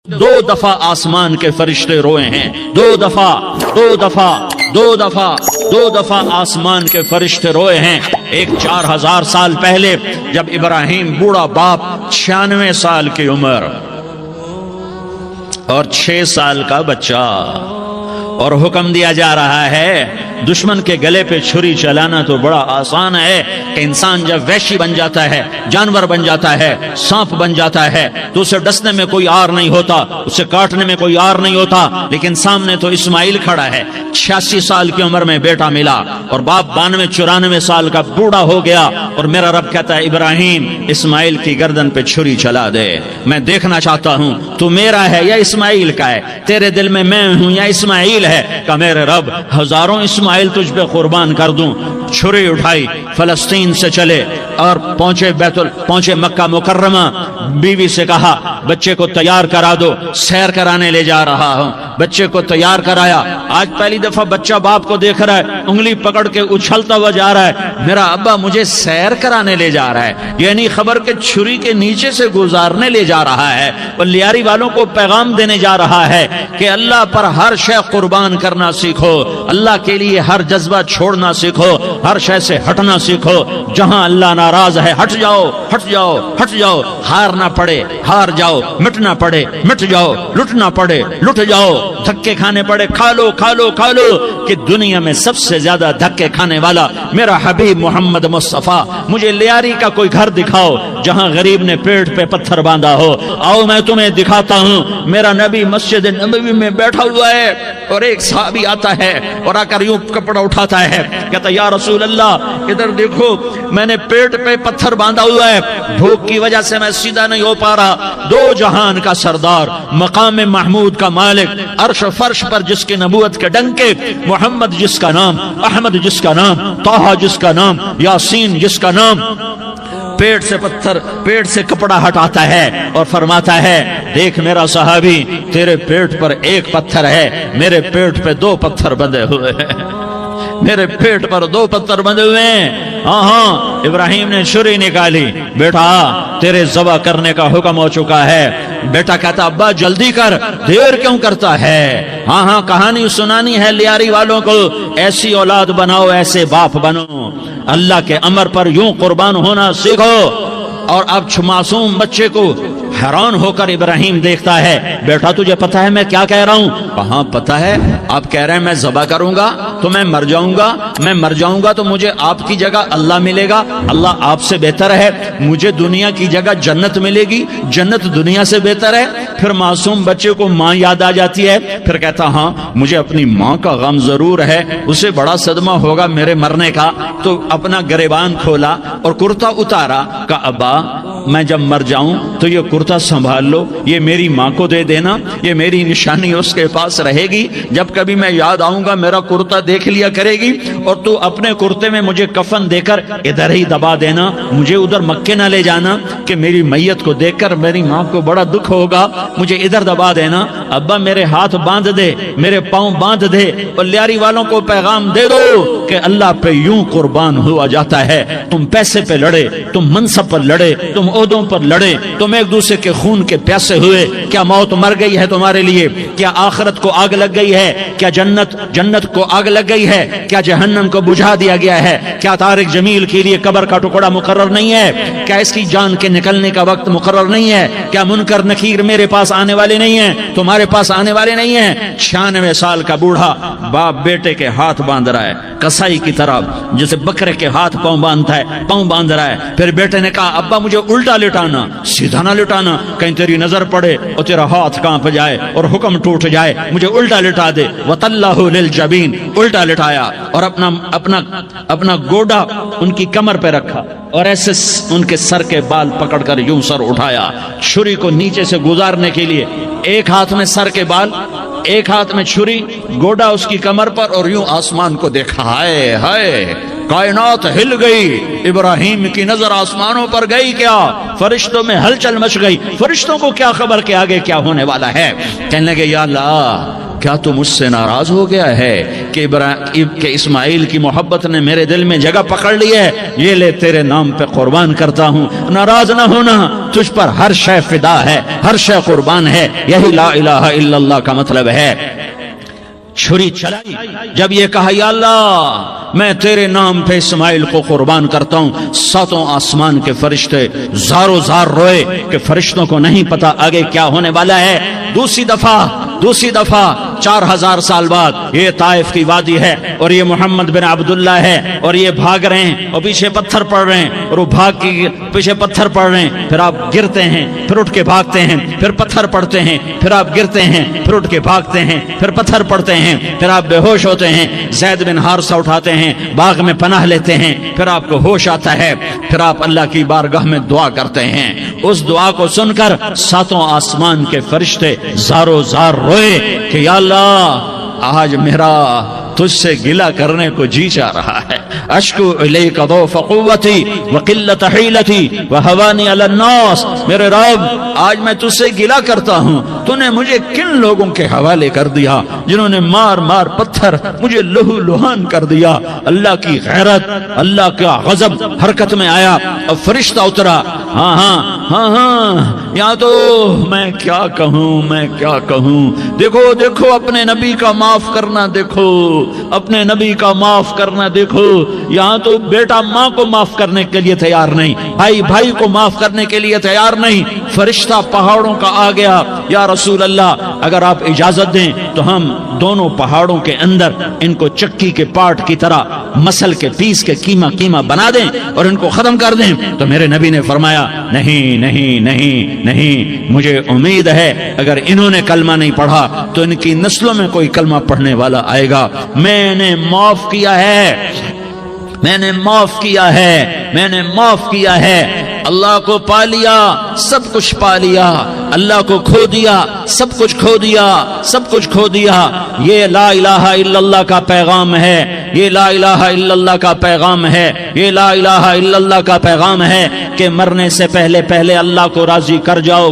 دو دفعہ آسمان کے فرشتے روئے ہیں، دو دفعہ آسمان کے فرشتے روئے ہیں۔ ایک 4000 سال پہلے جب ابراہیم بوڑھا باپ 96 سال کی عمر اور 6 سال کا بچہ، اور حکم دیا جا رہا ہے دشمن کے گلے پہ چھری چلانا تو بڑا آسان ہے کہ انسان جب وحشی بن جاتا ہے، جانور بن جاتا ہے، سانپ بن جاتا ہے تو اسے ڈسنے میں کوئی آر نہیں ہوتا، اسے کاٹنے میں کوئی آر نہیں ہوتا، لیکن سامنے تو اسماعیل کھڑا ہے، 86 سال کی عمر میں بیٹا ملا اور باپ 92-94 سال کا بوڑھا ہو گیا، اور میرا رب کہتا ہے ابراہیم اسماعیل کی گردن پہ چھری چلا دے، میں دیکھنا چاہتا ہوں تو میرا ہے یا اسماعیل کا ہے، تیرے دل میں میں ہوں یا اسماعیل ہے؟ کہ میرے رب ہزاروں اسماعیل تجھ پہ قربان کر دوں۔ چھری اٹھائی، فلسطین سے چلے اور پہنچے مکہ مکرمہ، بیوی سے کہا بچے کو تیار کرا دو، سیر کرانے لے جا رہا ہوں، بچے کو تیار کرایا۔ آج پہلی دفعہ بچہ باپ کو دیکھ رہا ہے، انگلی پکڑ کے اچھلتا ہوا جا رہا ہے، میرا ابا مجھے سیر کرانے لے جا رہا ہے، یعنی خبر کے چھری کے نیچے سے گزارنے لے جا رہا ہے، اور لیاری والوں کو پیغام دینے جا رہا ہے کہ اللہ پر ہر شے قربان کرنا سیکھو، اللہ کے لیے ہر جذبہ چھوڑنا سیکھو، ہر شے سے ہٹنا سیکھو، جہاں اللہ ناراض ہے ہٹ جاؤ، ہٹ جاؤ، ہٹ جاؤ، ہار نہ پڑے ہار جاؤ، مٹنا پڑے مٹ جاؤ، لٹنا پڑے لٹ جاؤ، دھکے کھانے پڑے کھا لو کھا لو کھا لو، کہ دنیا میں سب سے زیادہ دھکے کھانے والا میرا حبیب محمد مصطفیٰ۔ مجھے لیاری کا کوئی گھر دکھاؤ جہاں غریب نے پیٹ پہ پتھر باندھا ہو، آؤ میں تمہیں دکھاتا ہوں۔ میرا نبی مسجد نبوی میں بیٹھا ہوا ہے اور ایک صحابی آتا ہے اور آ کر یوں کپڑا اٹھاتا ہے، کہتا یا رسول اللہ ادھر دیکھو، میں نے پیٹ پہ پتھر باندھا ہوا ہے، بھوک کی وجہ سے میں سیدھا نہیں ہو پا رہا۔ دو جہان کا سردار، مقام محمود کا مالک، عرش و فرش پر جس کی نبوت کے ڈنکے، محمد جس کا نام، احمد جس کا نام، طٰہٰ جس کا نام، یاسین جس کا نام، پیٹ سے کپڑا ہٹاتا ہے اور فرماتا ہے دیکھ میرا صحابی، تیرے پیٹ پر ایک پتھر ہے، میرے پیٹ پہ 2 پتھر بندھے ہوئے ہیں، میرے پیٹ پر 2 پتھر بندھے ہوئے ہیں۔ ہاں ابراہیم نے چھری نکالی، بیٹا تیرے ذبح کرنے کا حکم ہو چکا ہے۔ بیٹا کہتا ابا جلدی کر، دیر کیوں کرتا ہے؟ ہاں کہانی سنانی ہے لیاری والوں کو، ایسی اولاد بناؤ، ایسے باپ بنو، اللہ کے امر پر یوں قربان ہونا سیکھو۔ اور اب معصوم بچے کو حیران ہو کر ابراہیم دیکھتا ہے، بیٹا تجھے پتا ہے میں کیا کہہ رہا ہوں؟ کہاں پتا ہے، آپ کہہ رہے ہیں میں ذبح کروں گا تو میں مر جاؤں گا، میں مر جاؤں گا تو مجھے آپ کی جگہ اللہ ملے گا، اللہ آپ سے بہتر ہے، مجھے دنیا کی جگہ جنت ملے گی، جنت دنیا سے بہتر ہے۔ پھر معصوم بچے کو ماں یاد آ جاتی ہے، پھر کہتا ہاں مجھے اپنی ماں کا غم ضرور ہے، اسے بڑا صدمہ ہوگا میرے مرنے کا۔ تو اپنا گریبان کھولا اور کرتا اتارا، کہا ابا میں جب مر جاؤں تو یہ کرتا سنبھال لو، یہ میری ماں کو دے دینا، یہ میری نشانی اس کے پاس رہے گی، جب کبھی میں یاد آؤں گا میرا کرتا دیکھ لیا کرے گی، اور تو اپنے کرتے میں مجھے کفن دے کر ادھر ہی دبا دینا، مجھے ادھر مکے نہ لے جانا کہ میری میت کو دیکھ کر میری ماں کو بڑا دکھ ہوگا، مجھے ادھر دبا دینا۔ ابا میرے ہاتھ باندھ دے، میرے پاؤں باندھ دے، اور لیاری والوں کو پیغام دے دو کہ اللہ پہ یوں قربان ہوا جاتا ہے۔ تم پیسے پہ لڑے، تم منصب پر لڑے، تم عہدوں پر لڑے، تم ایک دوسرے کے خون کے پیاسے ہوئے، کیا موت مر گئی ہے تمہارے لیے؟ کیا آخرت کو آگ لگ گئی ہے؟ کیا جنت کو آگ لگ گئی ہے؟ کیا جہنم کو بجھا دیا گیا ہے؟ کیا طارق جمیل کے لیے قبر کا ٹکڑا مقرر نہیں ہے؟ کیا اس کی جان کے نکلنے کا وقت مقرر نہیں ہے؟ کیا منکر نکیر میرے پاس آنے والے نہیں ہیں، تمہارے پاس آنے والے نہیں ہیں؟ 96 سال کا بوڑھا باپ بیٹے کے ہاتھ باندھ رہا ہے، کسائی کی طرح جیسے بکرے کے ہاتھ پاؤں باندھتا ہے، پاؤں باندھ رہا ہے۔ پھر بیٹے نے کہا ابا مجھے الٹا لٹانا، سیدھا نہ لٹانا، کہیں تیری نظر پڑے اور تیرا ہاتھ کانپ جائے اور حکم ٹوٹ جائے، مجھے الٹا لٹا دے۔ وَطَلَّهُ لِلْجَبِينِ، الٹا لٹایا اور اپنا گوڈا ان کی کمر پہ رکھا اور ایسے ان کے سر کے بال پکڑ کر یوں سر اٹھایا، چھری کو نیچے سے گزارنے کے لیے، ایک ہاتھ میں سر کے بال، ایک ہاتھ میں چھری، گوڈا اس کی کمر پر، اور یوں آسمان کو دیکھا، ہائے ہائے کائنات ہل گئی، ابراہیم کی نظر آسمانوں پر گئی، کیا فرشتوں میں ہلچل مچ گئی، فرشتوں کو کیا خبر کہ آگے کیا ہونے والا ہے؟ کہنے لگے یا اللہ کیا تو مجھ سے ناراض ہو گیا ہے کہ اسماعیل کی محبت نے میرے دل میں جگہ پکڑ لی ہے؟ یہ لے تیرے نام پہ قربان کرتا ہوں۔ ناراض نہ ہونا، تجھ پر ہر شے فدا ہے، ہر شے قربان ہے، یہی لا الہ الا اللہ کا مطلب ہے۔ چھری چلائی، جب یہ کہا یا اللہ میں تیرے نام پہ اسماعیل کو قربان کرتا ہوں، ساتوں آسمان کے فرشتے زارو زار روئے کہ فرشتوں کو نہیں پتا آگے کیا ہونے والا ہے۔ دوسری دفعہ 4000 سال بعد یہ طائف کی وادی ہے اور یہ محمد بن عبداللہ ہے اور یہ بھاگ رہے ہیں اور پیچھے پتھر پڑ رہے ہیں اور وہ بھاگ کے پیچھے پتھر پڑ رہے ہیں، پھر آپ گرتے ہیں، پھر اٹھ کے بھاگتے ہیں، پھر پتھر پڑتے ہیں، پھر آپ گرتے ہیں، پھر اٹھ کے بھاگتے ہیں، پھر پتھر پڑتے ہیں، پھر آپ بے ہوش ہوتے ہیں، زید بن حارثہ اٹھاتے ہیں، باغ میں پناہ لیتے ہیں، پھر آپ کو ہوش آتا ہے، پھر آپ اللہ کی بارگاہ میں دعا کرتے ہیں۔ اس دعا کو سن کر ساتوں آسمان کے فرشتے زارو زار روئے کہ یا اللہ آج میرا تجھ سے گلہ کرنے کو جی چاہ رہا ہے۔ اشکو الیک ضعف قوتی وقلت حیلتی وہوانی علی الناس، میرے رب آج میں تجھ سے گلہ کرتا ہوں، تو نے مجھے کن لوگوں کے حوالے کر دیا جنہوں نے مار مار پتھر مجھے لہو لہان کر دیا۔ اللہ کی غیرت، اللہ کا غضب حرکت میں آیا اور فرشتہ اترا۔ ہاں یا تو میں کیا کہوں، دیکھو اپنے نبی کا معاف کرنا، دیکھو اپنے نبی کا معاف کرنا، دیکھو یہاں تو بیٹا ماں کو معاف کرنے کے لیے تیار نہیں، بھائی کو معاف کرنے کے لیے تیار نہیں۔ فرشتہ پہاڑوں کا آ گیا، یا رسول اللہ اگر آپ اجازت دیں تو ہم دونوں پہاڑوں کے اندر ان کو چکی کے پاٹ کی طرح مسل کے پیس کے کیما بنا دیں اور ان کو ختم کر دیں۔ تو میرے نبی نے فرمایا نہیں، مجھے امید ہے اگر انہوں نے کلمہ نہیں پڑھا تو ان کی نسلوں میں کوئی کلمہ پڑھنے والا آئے گا۔ میں نے معاف کیا ہے، اللہ کو پا لیا، سب کچھ پا لیا، اللہ کو کھو دیا، سب کچھ کھو دیا۔ یہ لا الہ الا اللہ کا پیغام ہے، یہ لا الہ الا اللہ کا پیغام ہے، یہ لا الہ الا اللہ کا پیغام ہے کہ مرنے سے پہلے اللہ کو راضی کر جاؤ۔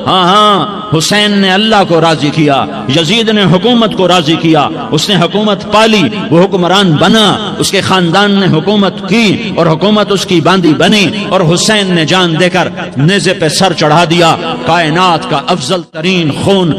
ہاں حسین نے اللہ کو راضی کیا، یزید نے حکومت کو راضی کیا، اس نے حکومت پالی، وہ حکمران بنا، اس کے خاندان نے حکومت کی اور حکومت اس کی باندھی بنی، اور حسین نے جان دے کر نیزے پہ سر چڑھا دیا۔ کائنات کا افضل ترین خون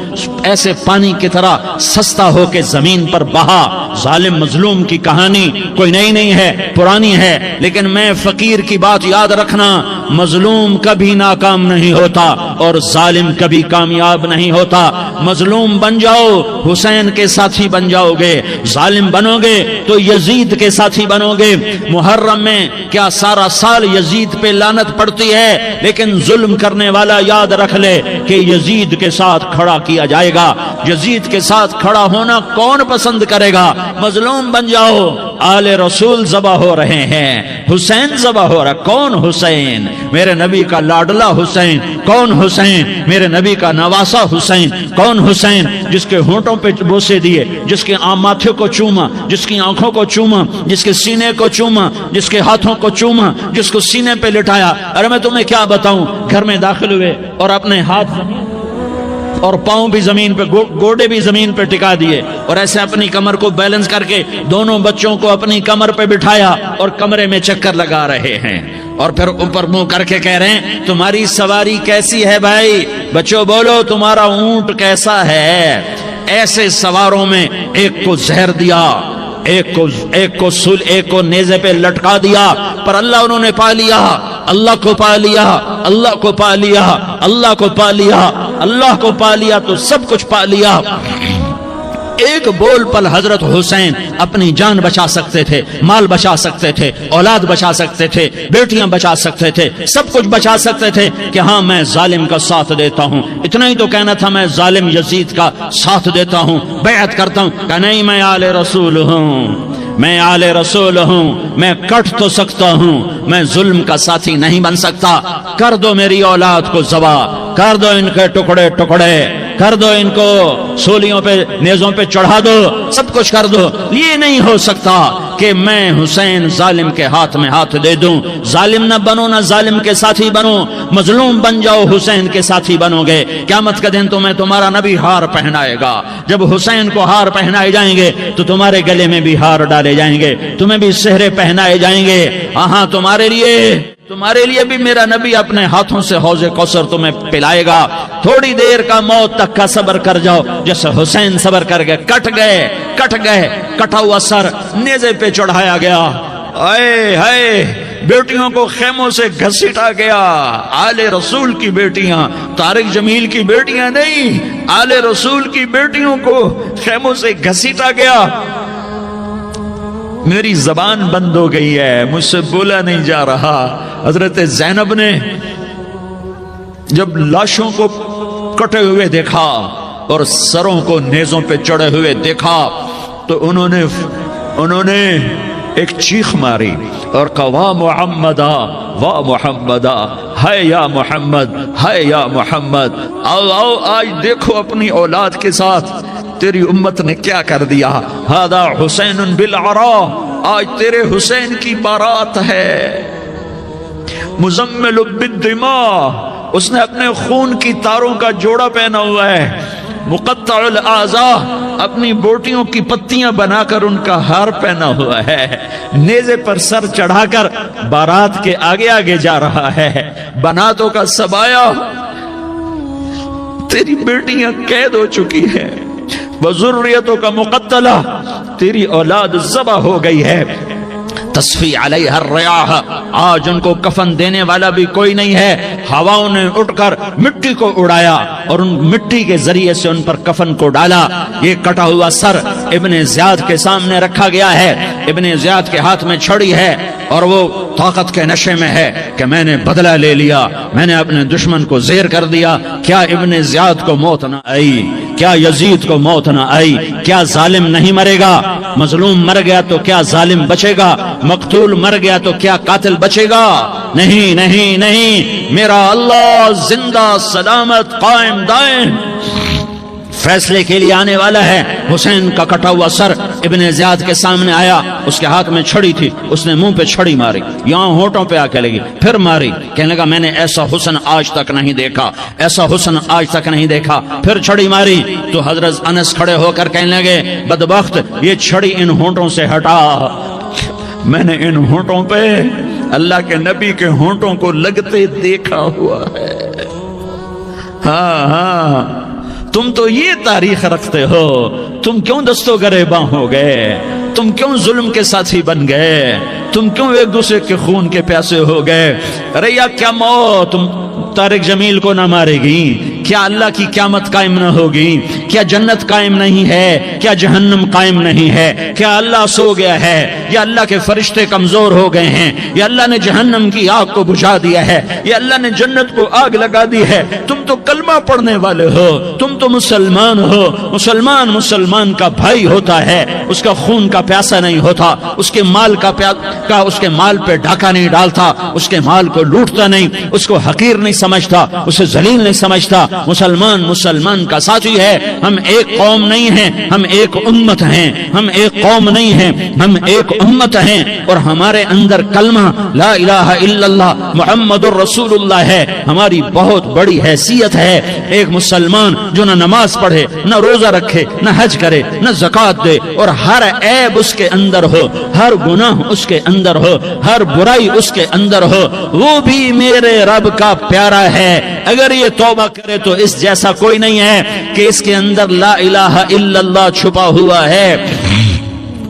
ایسے پانی کی طرح سستا ہو کے زمین پر بہا۔ ظالم مظلوم کی کہانی کوئی نئی نہیں ہے، پرانی ہے، لیکن میں فقیر کی بات یاد رکھنا، مظلوم کبھی ناکام نہیں ہوتا اور ظالم کبھی کامیاب نہیں ہوتا۔ مظلوم بن جاؤ حسین کے ساتھی بن جاؤ گے، ظالم بنو گے تو یزید کے ساتھی بنو گے۔ محرم میں کیا سارا سال یزید پہ لعنت پڑتی ہے، لیکن ظلم کرنے والا یاد رکھ لے کہ یزید کے ساتھ کھڑا کیا جائے گا۔ یزید کے ساتھ کھڑا ہونا کون پسند کرے گا؟ مظلوم بن جاؤ۔ آل رسول ذبح ہو رہے ہیں، حسین ذبح ہو رہا۔ کون حسین؟ میرے نبی کا لاڈلا حسین۔ کون حسین؟ میرے نبی کا نواسا حسین۔ کون حسین؟ جس کے ہونٹوں پہ بوسے دیے، جس کے ماتھے کو چوما، جس کی آنکھوں کو چوما، جس کے سینے کو چوما، جس کے ہاتھوں کو چوما، جس کو سینے پہ لٹایا۔ ارے میں تمہیں کیا بتاؤں، گھر میں داخل ہوئے اور اپنے ہاتھ اور پاؤں بھی زمین پہ، گوڑے بھی زمین پہ ٹکا دیے اور ایسے اپنی کمر کو بیلنس کر کے دونوں بچوں کو اپنی کمر پہ بٹھایا اور کمرے میں چکر لگا رہے ہیں، اور پھر اوپر منہ کر کے کہہ رہے ہیں تمہاری سواری کیسی ہے بھائی؟ بچوں بولو تمہارا اونٹ کیسا ہے؟ ایسے سواروں میں ایک کو زہر دیا، ایک کو نیزے پہ لٹکا دیا، پر اللہ انہوں نے پا لیا، اللہ کو پا لیا، اللہ کو پا لیا، اللہ کو پا لیا، اللہ کو پا لیا تو سب کچھ پا لیا۔ ایک بول پل حضرت حسین اپنی جان بچا سکتے تھے، مال بچا سکتے تھے، اولاد بچا سکتے تھے، بیٹیاں بچا سکتے تھے، سب کچھ بچا سکتے تھے کہ ہاں میں ظالم کا ساتھ دیتا ہوں۔ اتنا ہی تو کہنا تھا میں ظالم یزید کا ساتھ دیتا ہوں، بیعت کرتا ہوں کہ نہیں میں آل رسول ہوں، میں آل رسول ہوں، میں کٹ تو سکتا ہوں، میں ظلم کا ساتھی نہیں بن سکتا۔ کر دو میری اولاد کو ذبح، کر دو ان کے ٹکڑے ٹکڑے، کر دو ان کو سولیوں پہ نیزوں پہ چڑھا دو، سب کچھ کر دو۔ یہ نہیں ہو سکتا کہ میں حسین ظالم کے ہاتھ میں ہاتھ دے دوں. ظالم نہ بنو نہ ظالم کے ساتھی بنو, مظلوم بن جاؤ حسین کے ساتھی بنو گے. قیامت کا دن تمہیں تمہارا نبی ہار پہنائے گا. جب حسین کو ہار پہنائے جائیں گے تو تمہارے گلے میں بھی ہار ڈالے جائیں گے, تمہیں بھی سہرے پہنائے جائیں گے. ہاں تمہارے لیے بھی میرا نبی اپنے ہاتھوں سے حوض کوثر تمہیں پلائے گا. تھوڑی دیر کا موت تک کا صبر کر جاؤ, جیسے حسین صبر کر گئے. کٹ گئے کٹا ہوا سر نیزے پہ چڑھایا گیا. اے ہائے, بیٹیوں کو خیموں سے گھسیٹا گیا. آل رسول کی بیٹیاں, طارق جمیل کی بیٹیاں نہیں, آل رسول کی بیٹیوں کو خیموں سے گھسیٹا گیا. میری زبان بند ہو گئی ہے, مجھ سے بولا نہیں جا رہا. حضرت زینب نے جب لاشوں کو کٹے ہوئے دیکھا اور سروں کو نیزوں پہ چڑھے ہوئے دیکھا تو انہوں نے ایک چیخ ماری اور کہا واہ محمدہ واہ محمدہ, ہے یا محمد, ہے یا محمد. آؤ آج دیکھو اپنی اولاد کے ساتھ تیری امت نے کیا کر دیا. ہذا حسین بالعراء, آج تیرے حسین کی بارات ہے. مزمل بالدماء, اس نے اپنے خون کی تاروں کا جوڑا پہنا ہوا ہے. مقطع الاعضاء, اپنی بوٹیوں کی پتیاں بنا کر ان کا ہار پہنا ہوا ہے. نیزے پر سر چڑھا کر بارات کے آگے آگے جا رہا ہے. بناتوں کا سبایا, تیری بیٹیاں قید ہو چکی ہیں. وذریتوں کا مقتلہ, تیری اولاد ذبح ہو گئی ہے. تصفی علیہ الریاح, آج ان کو کفن دینے والا بھی کوئی نہیں ہے. ہواؤں نے اٹھ کر مٹی کو اڑایا اور ان مٹی کے ذریعے سے ان پر کفن کو ڈالا. یہ کٹا ہوا سر ابن زیاد کے سامنے رکھا گیا ہے. ابن زیاد کے ہاتھ میں چھڑی ہے اور وہ طاقت کے نشے میں ہے کہ میں نے بدلہ لے لیا, میں نے اپنے دشمن کو زیر کر دیا. کیا ابن زیاد کو موت نہ آئی؟ کیا یزید کو موت نہ آئی؟ کیا ظالم نہیں مرے گا؟ مظلوم مر گیا تو کیا ظالم بچے گا؟ مقتول مر گیا تو کیا قاتل بچے گا؟ نہیں نہیں نہیں, میرا اللہ زندہ سلامت قائم دائم فیصلے کے لیے آنے والا ہے. حسین کا کٹا ہوا سر ابن زیاد کے سامنے آیا, اس کے ہاتھ میں چھڑی تھی. اس نے منہ پہ چھڑی ماری, یہاں ہونٹوں پہ آ کے لگی, پھر ماری. کہنے لگا میں نے ایسا حسن آج تک نہیں دیکھا, ایسا حسن آج تک نہیں دیکھا. پھر چھڑی ماری تو حضرت انس کھڑے ہو کر کہنے لگے بدبخت, یہ چھڑی ان ہونٹوں سے ہٹا. میں نے ان ہونٹوں پہ اللہ کے نبی کے ہونٹوں کو لگتے دیکھا ہوا ہے. ہاں, تم تو یہ تاریخ رکھتے ہو. تم کیوں دستوں گریباں ہو گئے؟ تم کیوں ظلم کے ساتھی بن گئے؟ تم کیوں ایک دوسرے کے خون کے پیاسے ہو گئے؟ ارے یا کیا موت طارق جمیل کو نہ مارے گی؟ کیا اللہ کی قیامت قائم نہ ہوگی؟ کیا جنت قائم نہیں ہے؟ کیا جہنم قائم نہیں ہے؟ کیا اللہ سو گیا ہے؟ یا اللہ کے فرشتے کمزور ہو گئے ہیں؟ یا اللہ نے جہنم کی آگ کو بجھا دیا ہے؟ یا اللہ نے جنت کو آگ لگا دی ہے؟ تم تو کلمہ پڑھنے والے ہو, تم تو مسلمان ہو. مسلمان کا بھائی ہوتا ہے, اس کا خون کا پیاسا نہیں ہوتا, اس کے مال اس کے مال پہ ڈاکہ نہیں ڈالتا, اس کے مال کو لوٹتا نہیں, اس کو حقیر نہیں سمجھتا, اسے ذلیل نہیں سمجھتا. مسلمان کا ساتھی ہے. ہم ایک قوم نہیں ہیں, ہم ایک امت ہیں. ہم ایک قوم نہیں ہیں, ہم ایک امت ہیں. اور ہمارے اندر کلمہ لا الہ الا اللہ محمد الرسول اللہ ہے. ہماری بہت بڑی حیثیت ہے. ایک مسلمان جو نہ نماز پڑھے, نہ روزہ رکھے, نہ حج کرے, نہ زکوٰۃ دے, اور ہر عیب اس کے اندر ہو, ہر گناہ اس کے اندر ہو, ہر برائی اس کے اندر ہو, وہ بھی میرے رب کا پیارا ہے. اگر یہ توبہ کرے تو اس جیسا کوئی نہیں ہے کہ اس کے اندر لا الہ الا اللہ چھپا ہوا ہے.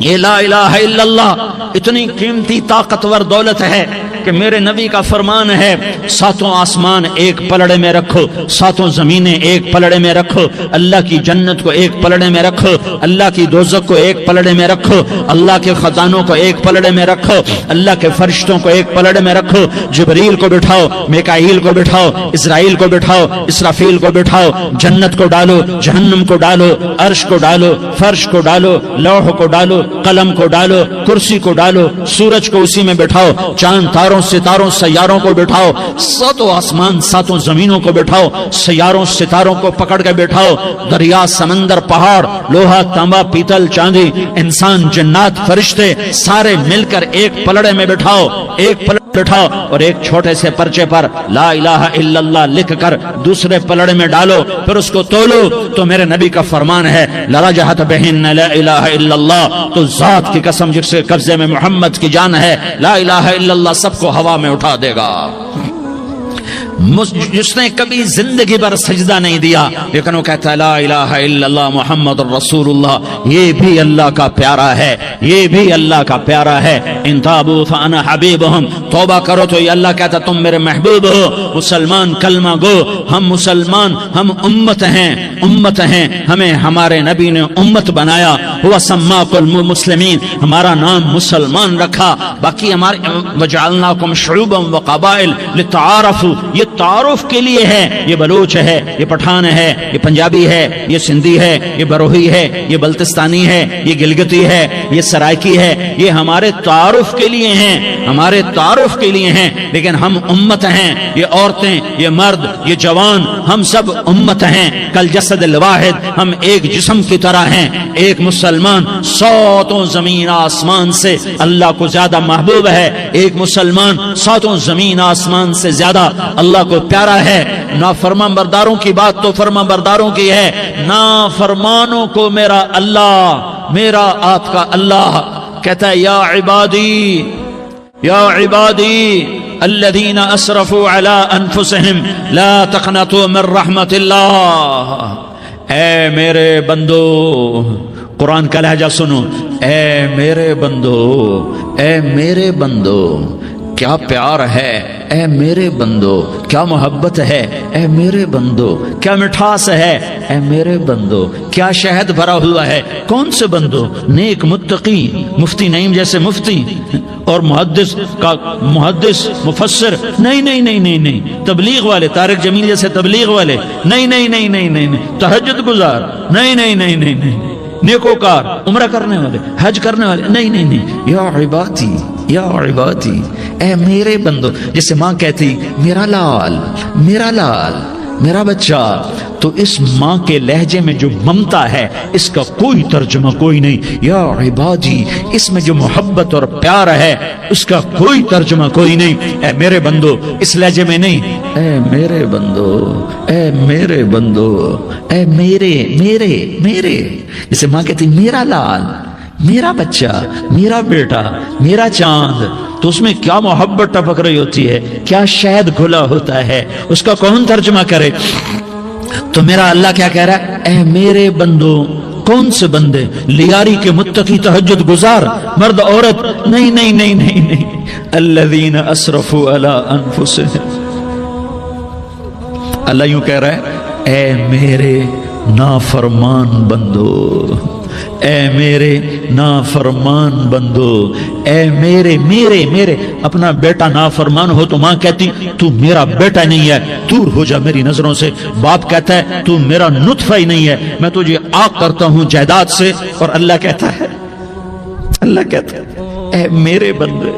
یہ لا الہ الا اللہ اتنی قیمتی طاقتور دولت ہے کہ میرے نبی کا فرمان ہے, ساتوں آسمان ایک پلڑے میں رکھو, ساتوں زمینیں ایک پلڑے میں رکھو, اللہ کی جنت کو ایک پلڑے میں رکھو, اللہ کی دوزخ کو ایک پلڑے میں رکھو, اللہ کے خزانوں کو ایک پلڑے میں رکھو, اللہ کے فرشتوں کو ایک پلڑے میں رکھو. جبریل کو بٹھاؤ, میکائیل کو بٹھاؤ, اسرائیل کو بٹھاؤ, اسرافیل کو بٹھاؤ. جنت کو ڈالو, جہنم کو ڈالو, عرش کو ڈالو, فرش کو ڈالو, لوح کو ڈالو, قلم کو ڈالو, کرسی کو ڈالو, سورج کو اسی میں بٹھاؤ, چاند تاروں چاروں ستاروں سیاروں کو بٹھاؤ، ساتوں آسمان ساتوں زمینوں کو بٹھاؤ، سیاروں ستاروں کو پکڑ کے بٹھاؤ، دریا سمندر پہاڑ لوہا تانبا پیتل چاندی انسان جنات فرشتے سارے مل کر ایک پلڑے میں بٹھاؤ، ایک پلڑے بٹھاؤ اور ایک چھوٹے سے پرچے پر لا الہ الا اللہ لکھ کر دوسرے پلڑے میں ڈالو، پھر اس کو تولو تو میرے نبی کا فرمان ہے لرجحت بہن لا الہ الا اللہ، تو ذات کی قسم جس کے قبضے میں محمد کی جان ہے لا الہ الا اللہ سب کو ہوا میں اٹھا دے گا۔ جس نے کبھی زندگی پر سجدہ نہیں دیا لیکن وہ کہتا ہے لا الہ الا اللہ محمد رسول اللہ، یہ بھی اللہ کا پیارا ہے، یہ بھی اللہ کا پیارا ہے۔ ان تابوا فانا حبیبہم، توبہ کرو تو یہ اللہ کہتا تم میرے محبوب ہو۔ مسلمان کلمہ گو، ہم مسلمان، ہم امت ہیں، امت ہیں، ہمیں ہمارے نبی نے امت بنایا، ہوا سماکم المسلمین، ہمارا نام مسلمان رکھا، باقی ہمارے وجعلناکم شعوبا وقبائل لتعارفوا، یہ تعارف کے لیے ہے، یہ بلوچ ہے، یہ پٹھان ہے، یہ پنجابی ہے، یہ سندھی ہے، یہ بروہی ہے، یہ بلتستانی ہے، یہ گلگتی ہے، یہ سرائکی ہے، یہ ہمارے تعارف کے لیے ہیں، ہمارے تعارف کے لیے ہیں، لیکن ہم امت ہیں، یہ عورتیں، یہ مرد، یہ جوان، ہم سب امت ہیں، کل جسد الواحد، ہم ایک جسم کی طرح ہیں۔ ایک مسلمان ساتوں زمین آسمان سے اللہ کو زیادہ محبوب ہے، ایک مسلمان ساتوں زمین آسمان سے زیادہ اللہ کو پیارا ہے۔ نافرمان برداروں کی بات تو فرمان برداروں کی ہے، نافرمانوں کو میرا اللہ، میرا آپ کا اللہ کہتا ہے یا عبادی، یا عبادی الذین اسرفوا علی انفسہم لا تقنطوا من رحمت اللہ، اے میرے بندو، قرآن کا لہجہ سنو، اے میرے بندو، اے میرے بندو، کیا پیار ہے، اے میرے بندو، کیا محبت ہے، اے میرے بندو، کیا مٹھاس ہے، اے میرے بندو، کیا شہد بھرا ہوا ہے۔ کون سے بندو؟ نیک متقی، مفتی نعیم جیسے مفتی اور محدث کا محدث مفسر، نہیں نہیں نہیں نہیں نہیں، تبلیغ والے طارق جمیل جیسے تبلیغ والے، نہیں نہیں نہیں نہیں نہیں، تہجد گزار، نہیں نہیں نہیں نہیں نہیں، نیکوکار، عمرہ کرنے والے، حج کرنے والے، نہیں نہیں نہیں، یا عبادی، یا عبادی، اے میرے بندو، جسے ماں کہتی میرا لال، میرا لال، میرا بچہ، تو اس ماں کے لہجے میں جو ممتا ہے اس کا کوئی ترجمہ کوئی نہیں۔ یا عبادی، اس میں جو محبت اور پیار ہے اس کا کوئی ترجمہ کوئی نہیں۔ اے میرے بندو اس لہجے میں نہیں، اے میرے بندو، اے میرے بندو، اے میرے میرے میرے، جسے ماں کہتی میرا لال، میرا بچہ، میرا بیٹا، میرا چاند، تو اس میں کیا محبت ٹپک رہی ہوتی ہے، کیا شہد گھلا ہوتا ہے، اس کا کون ترجمہ کرے؟ تو میرا اللہ کیا کہہ رہا ہے، اے میرے بندو، کون سے بندے؟ لیاری کے متقی تہجد گزار، مرد عورت، نہیں نہیں نہیں نہیں نہیں، الذین اسرفوا علی انفسہم، اللہ یوں کہہ رہا ہے اے میرے نافرمان بندو، اے میرے نافرمان بندو، اے میرے میرے میرے، اپنا بیٹا نافرمان ہو تو ماں کہتی تو میرا بیٹا نہیں ہے، دور ہو جا میری نظروں سے۔ باپ کہتا ہے تو میرا نطفہ ہی نہیں ہے، میں تجھے آگ کرتا ہوں جائیداد سے، اور اللہ کہتا ہے، اللہ کہتا ہے اے میرے بندے،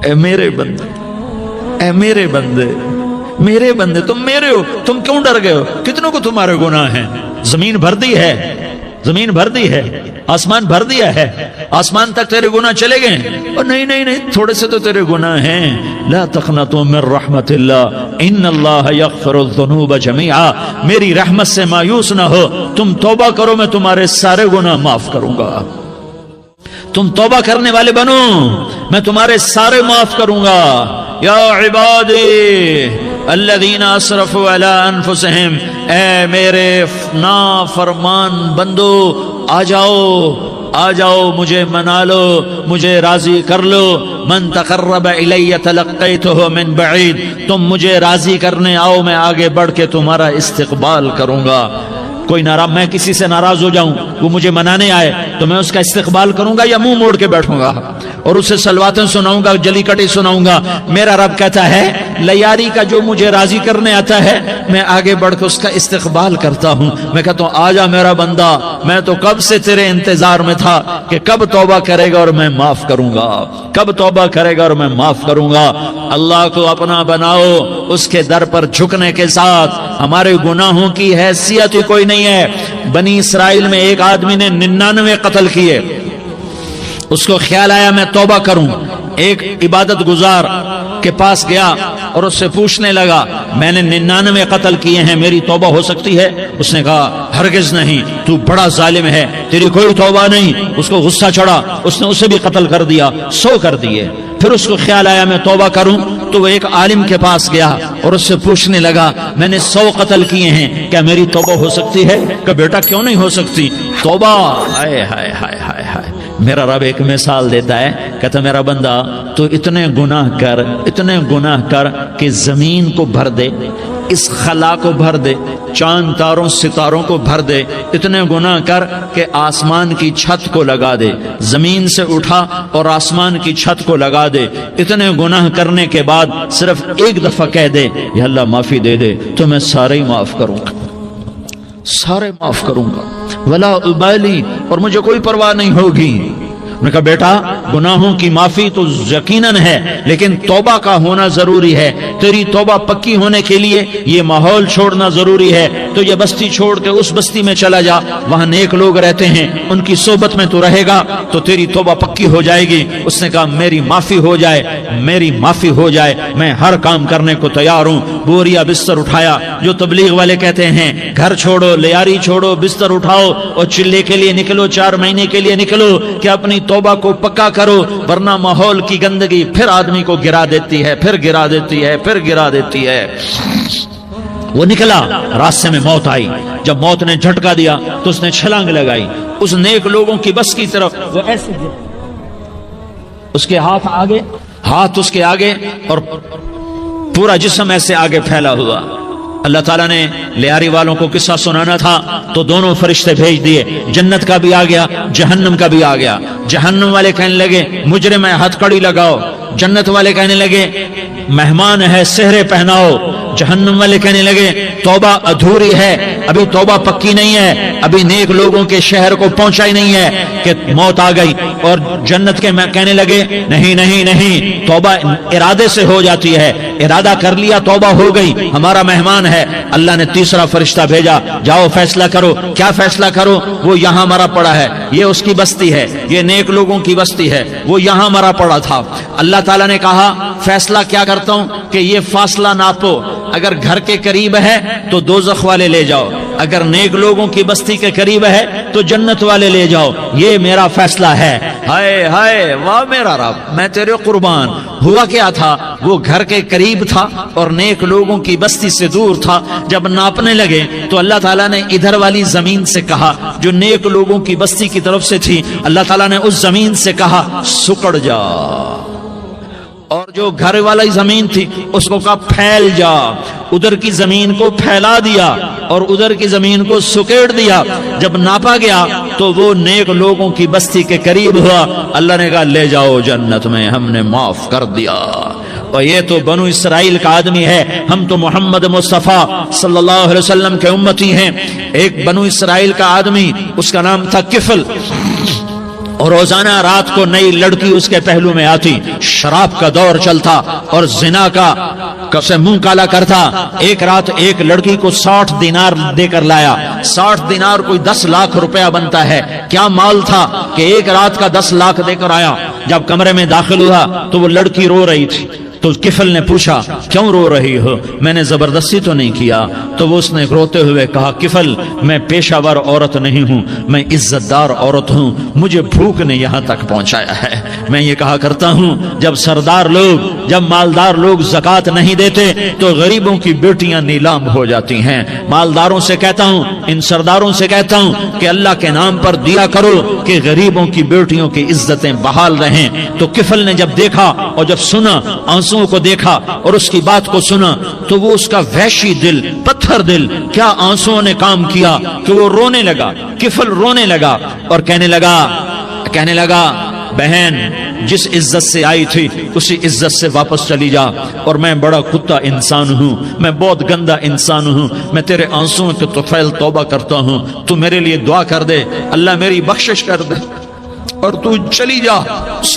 اے میرے بندے، اے میرے بندے، میرے بندے، تم میرے ہو، تم کیوں ڈر گئے ہو؟ کتنوں کو تمہارے گناہ ہیں؟ زمین بھر دی ہے، زمین بھر دی ہے، آسمان بھر دیا ہے، آسمان تک تیرے گناہ چلے گئے، اور نہیں نہیں نہیں، تھوڑے سے تو تیرے گناہ ہیں۔ لا تقنطوا من رحمت اللہ ان اللہ یغفر الذنوب جميعا، میری رحمت سے مایوس نہ ہو، تم توبہ کرو میں تمہارے سارے گناہ معاف کروں گا، تم توبہ کرنے والے بنو میں تمہارے سارے معاف کروں گا۔ یا عبادی الذین اسرفوا علی انفسہم، اے میرے نافرمان بندو، آ جاؤ، آ جاؤ، مجھے منا لو، مجھے راضی کر لو۔ من تقرب الی تلقیتہ من بعید، تم مجھے راضی کرنے آؤ، میں آگے بڑھ کے تمہارا استقبال کروں گا۔ کوئی ناراض، میں کسی سے ناراض ہو جاؤں، وہ مجھے منانے آئے تو میں اس کا استقبال کروں گا یا منہ موڑ کے بیٹھوں گا اور اسے سلواتیں سناؤں گا، جلی کٹی سناؤں گا؟ میرا رب کہتا ہے لیاری کا جو مجھے راضی کرنے آتا ہے میں آگے بڑھ کے اس کا استقبال کرتا ہوں۔ میں کہتا ہوں آجا میرا بندہ، میں تو کب سے تیرے انتظار میں تھا کہ کب توبہ کرے گا اور میں معاف کروں گا، کب توبہ کرے گا اور میں معاف کروں گا۔ اللہ کو اپنا بناؤ، اس کے در پر جھکنے کے ساتھ ہمارے گناہوں کی حیثیت ہی کوئی نہیں ہے۔ بنی اسرائیل میں ایک آدمی نے 99 قتل کیے، اس کو خیال آیا میں توبہ کروں، ایک عبادت گزار کے پاس گیا اور اس سے پوچھنے لگا میں نے 99 قتل کیے ہیں، میری توبہ ہو سکتی ہے؟ اس نے کہا ہرگز نہیں، تو بڑا ظالم ہے، تیری کوئی توبہ نہیں۔ اس کو غصہ چڑھا، اس نے اسے بھی قتل کر دیا، 100 کر دیے۔ پھر اس کو خیال آیا میں توبہ کروں تو وہ ایک عالم کے پاس گیا اور اس سے پوچھنے لگا میں نے 100 قتل کیے ہیں، کیا میری توبہ ہو سکتی ہے؟ کہ بیٹا کیوں نہیں ہو سکتی توبہ؟ ہائے ہائے ہائے ہائے ہائے۔ میرا رب ایک مثال دیتا ہے، کہتا میرا بندہ تو اتنے گناہ کر کہ زمین کو بھر دے، اس خلا کو بھر دے، چاند تاروں ستاروں کو بھر دے، اتنے گناہ کر کہ آسمان کی چھت کو لگا دے، زمین سے اٹھا اور آسمان کی چھت کو لگا دے۔ اتنے گناہ کرنے کے بعد صرف ایک دفعہ کہہ دے یا اللہ معافی دے دے تو میں سارے ہی معاف کروں گا، سارے معاف کروں گا، ولا ابالی، اور مجھے کوئی پرواہ نہیں ہوگی۔ میں کہا بیٹا گناہوں کی معافی تو یقیناً ہے لیکن توبہ کا ہونا ضروری ہے، تیری توبہ پکی ہونے کے لیے یہ ماحول چھوڑنا ضروری ہے۔ تو یہ بستی چھوڑ کے اس بستی میں چلا جا، وہاں نیک لوگ رہتے ہیں، ان کی صحبت میں تو رہے گا تو تیری توبہ پکی ہو جائے گی۔ اس نے کہا میری معافی ہو جائے، میری معافی ہو جائے، میں ہر کام کرنے کو تیار ہوں۔ بوریا بستر اٹھایا، جو تبلیغ والے کہتے ہیں گھر چھوڑو، لیاری چھوڑو، بستر اٹھاؤ اور چلے کے لیے نکلو، 4 مہینے کے لیے نکلو کہ اپنی توبہ کو پکا کرو، ورنہ ماحول کی گندگی پھر آدمی کو گرا دیتی ہے، پھر گرا دیتی ہے، پھر گرا دیتی ہے۔ وہ نکلا، راستے میں موت آئی، جب موت نے جھٹکا دیا تو اس نے چھلانگ لگائی اس نیک لوگوں کی بس کی طرف، وہ ایسے اس کے ہاتھ اس کے آگے اور پورا جسم ایسے آگے پھیلا ہوا۔ اللہ تعالیٰ نے لیاری والوں کو قصہ سنانا تھا تو دونوں فرشتے بھیج دیے، جنت کا بھی آ گیا، جہنم کا بھی آ گیا۔ جہنم والے کہنے لگے مجرم ہے ہتھ کڑی لگاؤ، جنت والے کہنے لگے مہمان ہے سہرے پہناؤ، جہنم والے کہنے لگے توبہ ادھوری ہے، ابھی توبہ پکی نہیں ہے، ابھی نیک لوگوں کے شہر کو پہنچا ہی نہیں ہے کہ موت آ گئی۔ اور جنت کے کہنے لگے نہیں نہیں نہیں، توبہ ارادے سے ہو جاتی ہے، ارادہ کر لیا توبہ ہو گئی، ہمارا مہمان ہے۔ اللہ نے تیسرا فرشتہ بھیجا، جاؤ فیصلہ کرو۔ کیا فیصلہ کرو؟ وہ یہاں مرا پڑا ہے، یہ اس کی بستی ہے، یہ نیک لوگوں کی بستی ہے، وہ یہاں مرا پڑا تھا۔ اللہ تعالیٰ نے کہا فیصلہ کیا کرتا ہوں کہ یہ فاصلہ ناپو، اگر گھر کے قریب ہے تو دوزخ والے لے جاؤ، اگر نیک لوگوں کی بستی کے قریب ہے تو جنت والے لے جاؤ، یہ میرا فیصلہ ہے۔ ہائے ہائے واہ میرا رب، میں تیرے قربان۔ ہوا کیا تھا؟ وہ گھر کے قریب تھا اور نیک لوگوں کی بستی سے دور تھا۔ جب ناپنے لگے تو اللہ تعالیٰ نے ادھر والی زمین سے کہا جو نیک لوگوں کی بستی کی طرف سے تھی، اللہ تعالیٰ نے اس زمین سے کہا سکڑ جا، اور جو گھر والی زمین تھی اس کو کہا پھیل جا، ادھر کی زمین کو پھیلا دیا اور ادھر کی زمین کو سکیڑ دیا۔ جب ناپا گیا تو وہ نیک لوگوں کی بستی کے قریب ہوا، اللہ نے کہا لے جاؤ جنت میں، ہم نے معاف کر دیا۔ اور یہ تو بنو اسرائیل کا آدمی ہے، ہم تو محمد مصطفیٰ صلی اللہ علیہ وسلم کے امتی ہیں۔ ایک بنو اسرائیل کا آدمی، اس کا نام تھا کفل، اور روزانہ رات کو نئی لڑکی اس کے پہلو میں آتی، شراب کا دور چلتا اور زنا کا سے منہ کالا کرتا۔ ایک رات ایک لڑکی کو 60 دینار دے کر لایا، 60 دینار کوئی 10 لاکھ روپیہ بنتا ہے۔ کیا مال تھا کہ ایک رات کا 10 لاکھ دے کر آیا۔ جب کمرے میں داخل ہوا تو وہ لڑکی رو رہی تھی، تو کفل نے پوچھا کیوں رو رہی ہو؟ میں نے زبردستی تو نہیں کیا۔ تو وہ اس نے روتے ہوئے کہا کفل میں پیشہ ور عورت نہیں ہوں، میں عزت دار عورت ہوں، مجھے بھوک نے یہاں تک پہنچایا ہے۔ میں یہ کہا کرتا ہوں جب سردار لوگ، جب مالدار لوگ زکوٰۃ نہیں دیتے تو غریبوں کی بیٹیاں نیلام ہو جاتی ہیں۔ مالداروں سے کہتا ہوں، ان سرداروں سے کہتا ہوں کہ اللہ کے نام پر دیا کرو کہ غریبوں کی بیٹیوں کی عزتیں بحال رہیں۔ تو کفل نے جب دیکھا اور جب سنا، آنسو آنسوؤں کو دیکھا اور اس کی بات کو سنا تو وہ اس کا وحشی دل، پتھر دل، کیا آنسوؤں نے کام کیا کہ وہ رونے لگا، کفل رونے لگا اور کہنے لگا بہن جس عزت سے آئی تھی اسی عزت سے واپس چلی جا، اور میں بڑا کتا انسان ہوں، میں بہت گندا انسان ہوں، میں تیرے آنسوؤں کے طفیل توبہ کرتا ہوں، تو میرے لیے دعا کر دے، اللہ میری بخشش کر دے اور تو چلی جا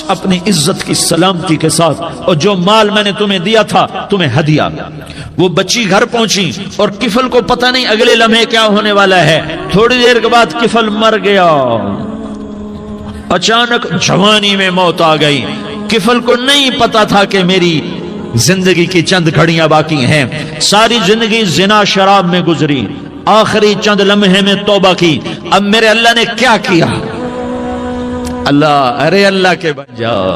اپنی عزت کی سلامتی کے ساتھ، اور جو مال میں نے تمہیں دیا تھا تمہیں ہدیہ۔ وہ بچی گھر پہنچی اور کفل کو پتہ نہیں اگلے لمحے کیا ہونے والا ہے، تھوڑی دیر کے بعد کفل مر گیا، اچانک جوانی میں موت آ گئی۔ کفل کو نہیں پتا تھا کہ میری زندگی کی چند گھڑیاں باقی ہیں، ساری زندگی زنا شراب میں گزری، آخری چند لمحے میں توبہ کی، اب میرے اللہ نے کیا کیا؟ اللہ کے بن جاؤ،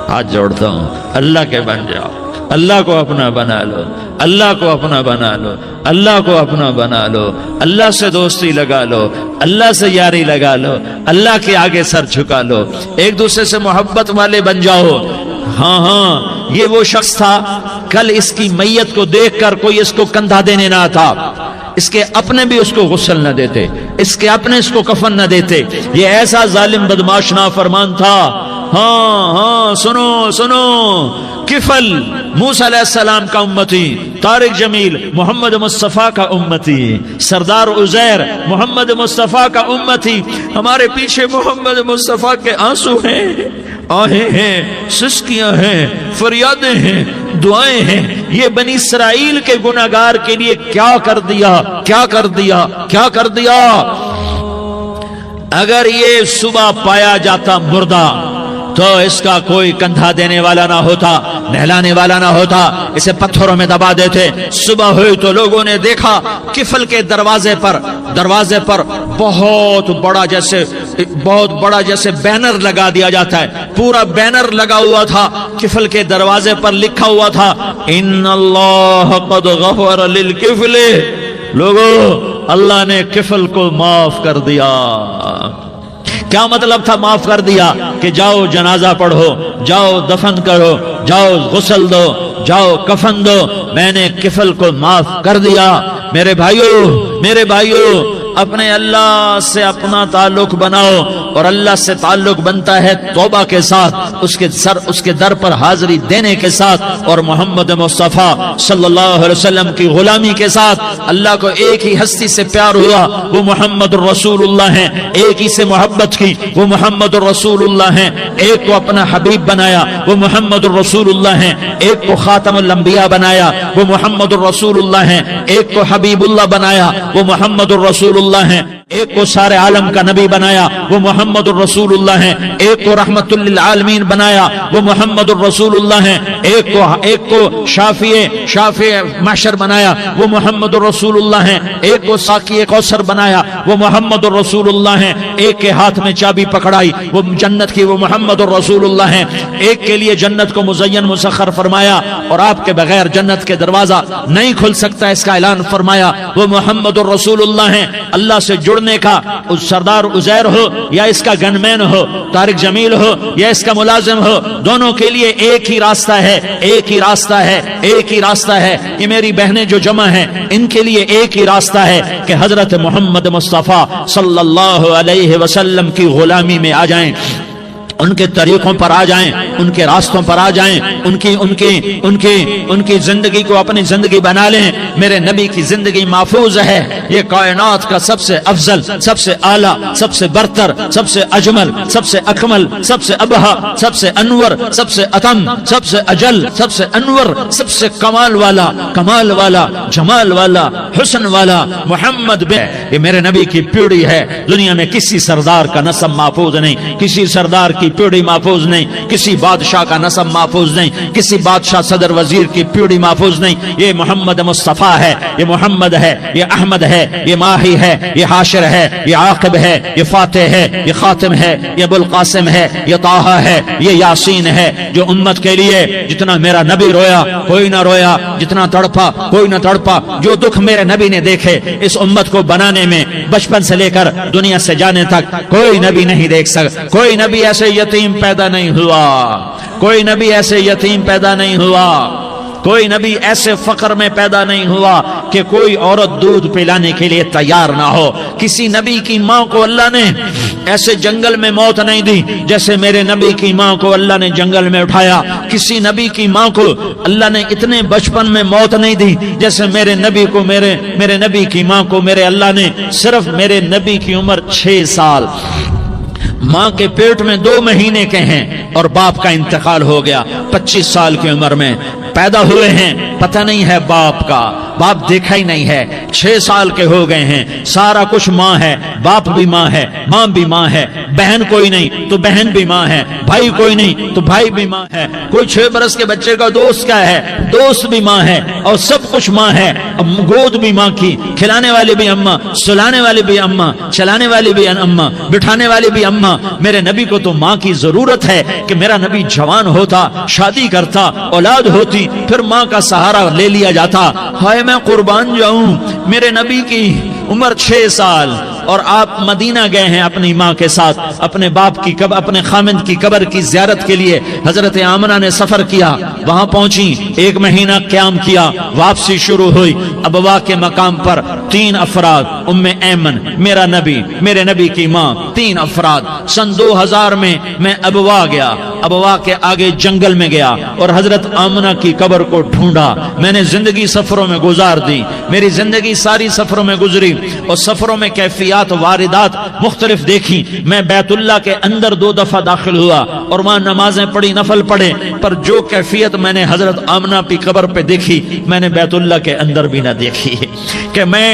ہاتھ جوڑتا ہوں، اللہ کے بن جاؤ، اللہ کو اپنا بنا لو، اللہ کو اپنا بنا لو، اللہ کو اپنا بنا لو، اللہ سے دوستی لگا لو، اللہ سے یاری لگا لو، اللہ کے آگے سر جھکا لو، ایک دوسرے سے محبت والے بن جاؤ۔ ہاں یہ وہ شخص تھا، کل اس کی میت کو دیکھ کر کوئی اس کو کندھا دینے نہ تھا، اس کے اپنے بھی اس کو غسل نہ دیتے، اس کے اپنے اس کو کفن نہ دیتے، یہ ایسا ظالم بدماش نافرمان تھا۔ ہاں سنو کفل موسیٰ علیہ السلام کا امتی، طارق جمیل محمد مصطفیٰ کا امتی، سردار عزیر محمد مصطفیٰ کا امتی، ہمارے پیچھے محمد مصطفیٰ کے آنسو ہیں، آہیں ہیں، سسکیاں ہیں، فریادیں ہیں، دعائیں ہیں، یہ بنی اسرائیل کے گناہگار کے لیے کیا کر دیا۔ اگر یہ صبح پایا جاتا مردہ تو اس کا کوئی کندھا دینے والا نہ ہوتا، نہلانے والا نہ ہوتا، اسے پتھروں میں دبا دیتے۔ صبح ہوئی تو لوگوں نے دیکھا کفل کے دروازے پر بہت بڑا جیسے بینر لگا دیا جاتا ہے، پورا بینر لگا ہوا تھا، کفل کے دروازے پر لکھا ہوا تھا ان اللہ قد غفر للکفل، لوگو اللہ نے کفل کو معاف کر دیا۔ کیا مطلب تھا معاف کر دیا؟ کہ جاؤ جنازہ پڑھو، جاؤ دفن کرو، جاؤ غسل دو، جاؤ کفن دو، میں نے کفل کو معاف کر دیا۔ میرے بھائیو اپنے اللہ سے اپنا تعلق بناؤ، اور اللہ سے تعلق بنتا ہے توبہ کے ساتھ، اس کے در پر حاضری دینے کے ساتھ، اور محمد مصطفیٰ صلی اللہ علیہ وسلم کی غلامی کے ساتھ۔ اللہ کو ایک ہی ہستی سے پیار ہوا، وہ محمد الرسول اللہ ہیں، ایک ہی سے محبت کی، وہ محمد الرسول اللہ ہیں، ایک کو اپنا حبیب بنایا، وہ محمد الرسول اللہ ہیں، ایک کو خاتم الانبیاء بنایا، وہ محمد الرسول اللہ ہیں، ایک کو حبیب اللہ بنایا، وہ محمد الرسول اللہ ہیں، ایک کو سارے عالم کا نبی بنایا، وہ محمد الرسول اللہ ہیں، ایک کو رحمت للعالمین بنایا، وہ محمد الرسول اللہ ہیں، ایک کو شافع محشر بنایا، وہ محمد الرسول اللہ ہیں، ایک کو ساقی کوثر بنایا، وہ محمد الرسول اللہ ہیں، ایک کے ہاتھ میں چابی پکڑائی وہ جنت کی، وہ محمد الرسول اللہ ہیں، ایک کے لیے جنت کو مزین مسخر فرمایا اور آپ کے بغیر جنت کے دروازہ نہیں کھل سکتا اس کا اعلان فرمایا، وہ محمد الرسول اللہ ہیں۔ اللہ سے جڑنے کا سردار عزیر ہو یا اس کا گنمین ہو، طارق جمیل ہو یا اس کا ملازم ہو، دونوں کے لیے ایک ہی راستہ ہے۔ یہ میری بہنیں جو جمع ہیں ان کے لیے ایک ہی راستہ ہے کہ حضرت محمد مصطفیٰ صلی اللہ علیہ وسلم کی غلامی میں آ جائیں، ان کے طریقوں پر آ جائیں، ان کے راستوں پر آ جائیں، ان کی زندگی کو اپنی زندگی بنا لیں۔ میرے نبی کی زندگی محفوظ ہے، یہ کائنات کا سب سے افضل، سب سے اعلیٰ، سب سے برتر، سب سے اجمل، سب سے اکمل، سب سے ابہا، سب سے انور، سب سے اتم، سب سے اجل، سب سے انور، سب سے کمال والا، جمال والا، حسن والا محمد یہ میرے نبی کی پیڑھی ہے۔ دنیا میں کسی سردار کا نسب محفوظ نہیں، کسی سردار کی پیڑھی محفوظ نہیں، کسی بادشاہ کا نسب محفوظ نہیں، کسی بادشاہ صدر وزیر کی پیڑھی محفوظ نہیں۔ یہ محمد مصطفیٰ ہے، یہ محمد ہے، یہ احمد ہے، یہ ماہی ہے، یہ حاشر ہے، یہ عاقب ہے، یہ فاتح ہے، یہ خاتم ہے، یہ ابو القاسم ہے، یہ طٰہٰ ہے، یہ یاسین ہے۔ جو امت کے لیے جتنا میرا نبی رویا کوئی نہ رویا، جتنا تڑپا کوئی نہ تڑپا، جو دکھ میرے نبی نے دیکھے اس امت کو بنانے زمانے میں بچپن سے لے کر دنیا سے جانے تک کوئی نبی نہیں دیکھ سکتا، کوئی نبی ایسے یتیم پیدا نہیں ہوا، کوئی نبی ایسے یتیم پیدا نہیں ہوا، کوئی نبی ایسے فقر میں پیدا نہیں ہوا کہ کوئی عورت دودھ پلانے کے لیے تیار نہ ہو۔ کسی نبی کی ماں کو اللہ نے ایسے جنگل میں موت نہیں دی جیسے میرے نبی کی ماں کو اللہ نے جنگل میں اٹھایا۔ کسی نبی کی ماں کو اللہ نے اتنے بچپن میں موت نہیں دی جیسے میرے نبی کو میرے نبی کی ماں کو میرے اللہ نے صرف میرے نبی کی عمر 6 سال، ماں کے پیٹ میں 2 مہینے کے ہیں اور باپ کا انتقال ہو گیا 25 سال کی عمر میں پیدا ہوئے ہیں، پتہ نہیں ہے باپ کا، باپ دیکھا ہی نہیں ہے، 6 سال کے ہو گئے ہیں، سارا کچھ ماں ہے، باپ بھی ماں ہے، ماں بھی ماں ہے، بہن کوئی نہیں تو بہن بھی ماں ہے، بھائی کوئی نہیں تو بھائی بھی ماں ہے، کوئی 6 برس کے بچے کا دوست کیا ہے، دوست بھی ماں ہے، اور سب کچھ ماں ہے، گود بھی ماں کی، کھلانے والی بھی اماں، سلانے والی بھی اماں، چلانے والی بھی اماں، بٹھانے والی بھی اماں۔ میرے نبی کو تو ماں کی ضرورت ہے کہ میرا نبی جوان ہوتا، شادی کرتا، اولاد ہوتی، پھر ماں کا سہارا لے لیا جاتا۔ ہائے میں قربان جاؤں، میرے نبی کی عمر 6 سال اور آپ مدینہ گئے ہیں اپنی ماں کے ساتھ، اپنے باپ کی اپنے خامند کی قبر کی زیارت کے لیے حضرت آمنہ نے سفر کیا، وہاں پہنچی، 1 مہینہ قیام کیا، واپسی شروع ہوئی۔ ابوا کے مقام پر 3 افراد، ام ایمن، میرا نبی، میرے نبی کی ماں، 3 افراد۔ سن 2000 میں ابوا گیا، ابوا کے آگے جنگل میں گیا اور حضرت آمنہ کی قبر کو ڈھونڈا۔ میں نے زندگی سفروں میں گزار دی، میری زندگی ساری سفروں میں گزری اور سفروں میں کیفیات واردات مختلف دیکھی۔ میں بیت اللہ کے اندر 2 دفعہ داخل ہوا اور وہاں نمازیں پڑھی، نفل پڑھے، پر جو کیفیت میں نے حضرت آمنہ کی قبر پہ دیکھی میں نے بیت اللہ کے اندر بھی نہ دیکھی۔ کہ میں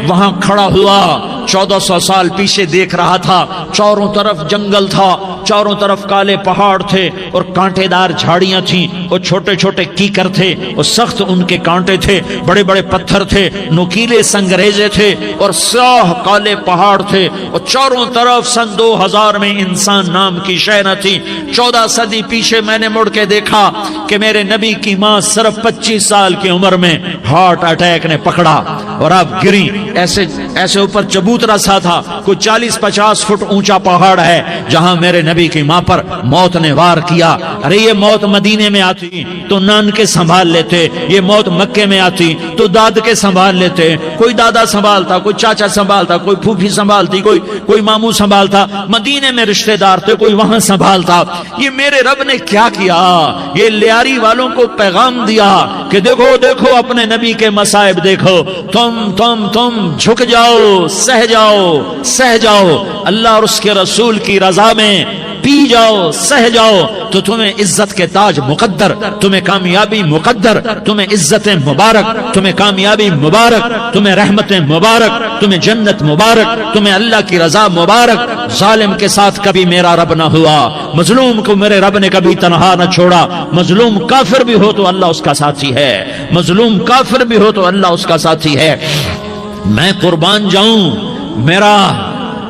وہاں کھڑا ہوا 1400 سال پیچھے دیکھ رہا تھا، چاروں طرف جنگل تھا، چاروں طرف کالے پہاڑ تھے اور کانٹے دار جھاڑیاں تھیں اور چھوٹے چھوٹے کیکر تھے اور سخت ان کے کانٹے تھے، بڑے بڑے پتھر تھے، نوکیلے سنگریزے تھے اور سیاہ کالے پہاڑ تھے اور چاروں طرف سن 2000 میں انسان نام کی شے نہ تھی۔ 14 صدی پیچھے میں نے مڑ کے دیکھا کہ میرے نبی کی ماں صرف 25 سال کی عمر میں ہارٹ اٹیک نے پکڑا اور آپ گری، ایسے اوپر چبوترا سا تھا، کوئی 40-50 فٹ اونچا پہاڑ ہے جہاں میرے نبی کی ماں پر موت نے وار کیا۔ ارے یہ موت مدینے میں آتی تو نان کے سنبھال لیتے، یہ موت مکے میں آتی تو داد کے سنبھال لیتے، کوئی دادا سنبھالتا، کوئی چاچا سنبھالتا، کوئی پھوپھی سنبھالتی، کوئی ماموں سنبھالتا، مدینے میں رشتہ دار تھے، کوئی وہاں سنبھالتا۔ یہ میرے رب نے کیا کیا؟ یہ لیاری والوں کو پیغام دیا کہ دیکھو دیکھو اپنے نبی کے مصائب دیکھو، تم جھک جاؤ، سہ جاؤ، اللہ اور اس کے رسول کی رضا میں پی جاؤ، سہ جاؤ تو تمہیں عزت کے تاج مقدر، تمہیں کامیابی مقدر، تمہیں عزت مبارک، تمہیں کامیابی مبارک، تمہیں رحمت مبارک، تمہیں جنت مبارک، تمہیں اللہ کی رضا مبارک۔ ظالم کے ساتھ کبھی میرا رب نہ ہوا، مظلوم کو میرے رب نے کبھی تنہا نہ چھوڑا۔ مظلوم کافر بھی ہو تو اللہ اس کا ساتھی ہے، مظلوم کافر بھی ہو تو اللہ اس کا ساتھی ہے۔ میں قربان جاؤں،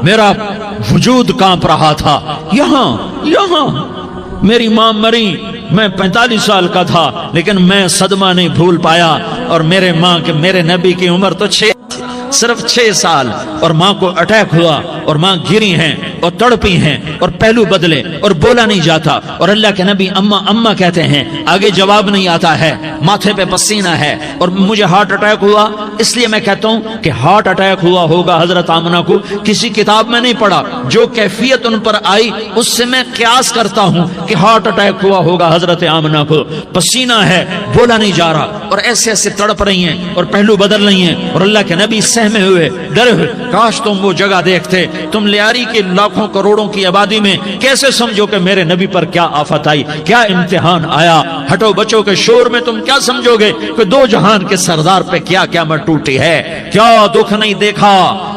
میرا وجود کانپ رہا تھا۔ یہاں میری ماں مری، میں 45 سال کا تھا لیکن میں صدمہ نہیں بھول پایا، اور میرے نبی کی عمر تو صرف 6 سال، اور ماں کو اٹیک ہوا اور ماں گری ہیں اور تڑپی ہیں اور پہلو بدلے اور بولا نہیں جاتا، اور اللہ کے نبی اماں کہتے ہیں، آگے جواب نہیں آتا ہے، ماتھے پہ پسینہ ہے، اور مجھے ہارٹ اٹیک ہوا۔ اس لیے میں کہتا ہوں کہ ہارٹ اٹیک ہوا ہوگا حضرت آمنہ کو، کسی کتاب میں نہیں پڑھا، جو کیفیت ان پر آئی اس سے میں قیاس کرتا ہوں کہ ہارٹ اٹیک ہوا ہوگا حضرت آمنہ کو۔ پسینہ ہے، بولا نہیں جا رہا، اور ایسے تڑپ رہی ہیں اور پہلو بدل رہی ہیں، اور اللہ کے نبی سہمے ہوئے، ڈرے ہوئے۔ کاش تم وہ جگہ دیکھتے، تم لیاری کے لاکھوں کروڑوں کی آبادی میں کیسے سمجھو کہ میرے نبی پر کیا آفت آئی، کیا امتحان آیا۔ ہٹو بچوں کے شور میں تم کیا سمجھو گے کہ 2 جہان کے سردار پہ کیا قیامت ٹوٹی ہے۔ کیا دکھ نہیں دیکھا،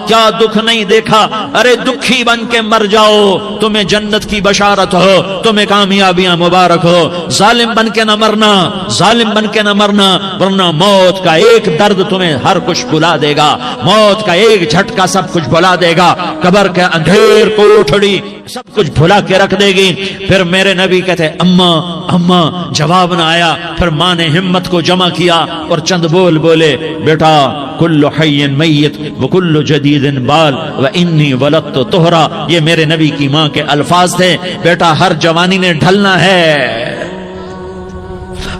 کیا دکھ نہیں دیکھا۔ ارے دکھی بن کے مر جاؤ، تمہیں جنت کی بشارت ہو، تمہیں کامیابیاں مبارک ہو۔ ظالم بن کے نہ مرنا، ظالم بن کے نہ مرنا، ورنہ موت کا ایک درد تمہیں ہر کچھ بھلا دے گا، موت کا ایک جھٹکا سب کچھ بھلا دے گا، قبر کے اندھیر کوٹھڑی سب کچھ بھلا کے رکھ دے گی۔ پھر میرے نبی کہتے اماں، جواب نہ آیا۔ پھر ماں نے ہمت کو جمع کیا اور چند بولے، بیٹا کل حی میت وکل جدید بال وانی ولدت طہرا، یہ میرے نبی کی ماں کے الفاظ تھے۔ بیٹا ہر جوانی نے ڈھلنا ہے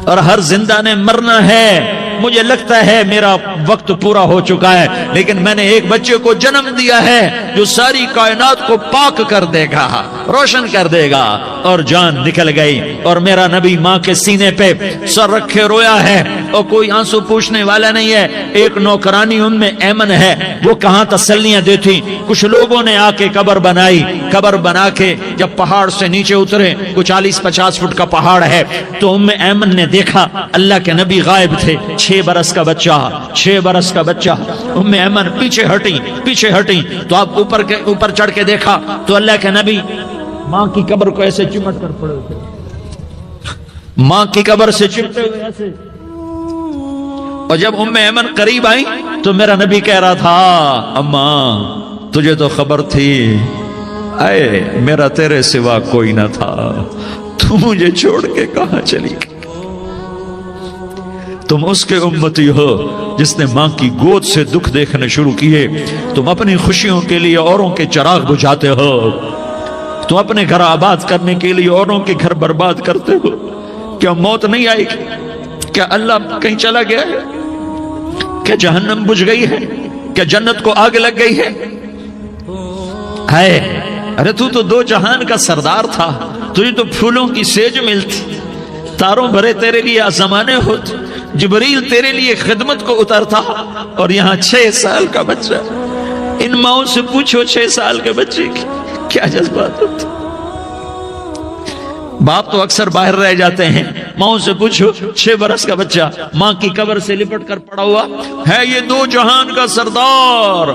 اور ہر زندہ نے مرنا ہے۔ مجھے لگتا ہے میرا وقت پورا ہو چکا ہے، لیکن میں نے ایک بچے کو جنم دیا ہے جو ساری کائنات کو پاک کر دے گا، روشن کر دے گا۔ اور جان نکل گئی، اور میرا نبی ماں کے سینے پہ سر رکھے رویا ہے، اور کوئی آنسو پوچھنے والا نہیں ہے۔ ایک نوکرانی ام ایمن ہے، وہ کہاں تسلیاں دیتی۔ کچھ لوگوں نے آ کے قبر بنائی، قبر بنا کے جب پہاڑ سے نیچے اترے، کچھ 40-50 فٹ کا پہاڑ ہے، تو ام ایمن نے دیکھا اللہ کے نبی غائب تھے۔ 6 برس کا بچہ، 6 برس کا بچہ۔ ام ایمن پیچھے ہٹی تو آپ اوپر چڑھ کے دیکھا تو اللہ کے نبی ماں کی قبر کو ایسے چمٹ کر پڑے ہوئے، ماں کی قبر سے چمٹے ہوئے ایسے۔ اور جب ام ایمن قریب آئی تو میرا نبی کہہ رہا تھا اماں تجھے تو خبر تھی، اے میرا تیرے سوا کوئی نہ تھا، تو مجھے چھوڑ کے کہاں چلی گئی؟ تم اس کے امتی ہو جس نے ماں کی گود سے دکھ دیکھنے شروع کیے۔ تم اپنی خوشیوں کے لیے اوروں کے چراغ بجھاتے ہو، تم اپنے گھر آباد کرنے کے لیے اوروں کے گھر برباد کرتے ہو۔ کیا موت نہیں آئے گی؟ کیا اللہ کہیں چلا گیا ہے؟ کیا جہنم بجھ گئی ہے؟ کیا جنت کو آگ لگ گئی ہے؟ ارے تو 2 جہان کا سردار تھا، تجھے تو پھولوں کی سیج ملتی، تاروں بھرے تیرے لیے زمانے ہوتے، جبریل تیرے لیے خدمت کو اترتا، اور یہاں 6 سال کا بچہ۔ ان ماؤں سے پوچھو 6 سال کے بچے کی کیا جذبات ہوتے۔ باپ تو اکثر باہر رہ جاتے ہیں، ماؤں سے پوچھو 6 برس کا بچہ ماں کی قبر سے لپٹ کر پڑا ہوا ہے۔ یہ 2 جہان کا سردار،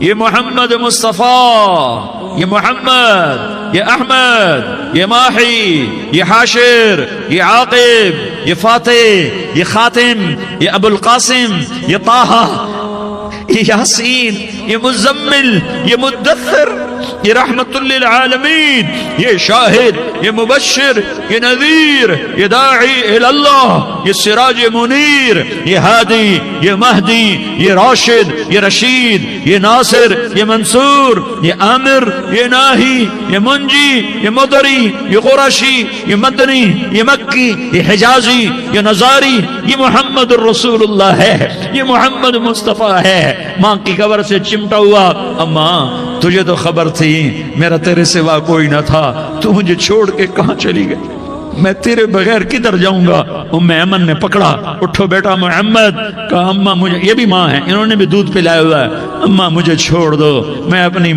یہ محمد مصطفیٰ، یہ محمد، یہ احمد، یہ ماہی، یہ حاشر، یہ عاقب، یہ فاتح، یہ خاتم، یہ ابو القاسم، یہ طٰہٰ، یہ یاسین، یہ مزمل، یہ مدثر، یہ رحمت للعالمین، یہ شاہد، یہ مبشر، یہ نذیر، یہ داعی اللہ، یہ سراج منیر، یہ ہادی، یہ مہدی، یہ راشد، یہ رشید، یہ ناصر، یہ منصور، یہ عامر، یہ ناہی، یہ منجی، یہ مدری، یہ قرشی، یہ مدنی، یہ مکی، یہ حجازی، یہ نظاری، یہ محمد الرسول اللہ ہے، یہ محمد مصطفیٰ ہے۔ ماں کی قبر سے چمٹا ہوا، اماں تجھے تو خبر تھی میرا تیرے سوا کوئی نہ تھا، تو مجھے چھوڑ کے کہاں چلی گئی؟ میں تیرے بغیر کدھر جاؤں گا؟ ام ایمن نے پکڑا، اٹھو بیٹا محمد، کہا اماں مجھے، یہ بھی ماں ہے، انہوں نے بھی دودھ پلایا ہوا ہے، اماں مجھے چھوڑ دو، میں اپنی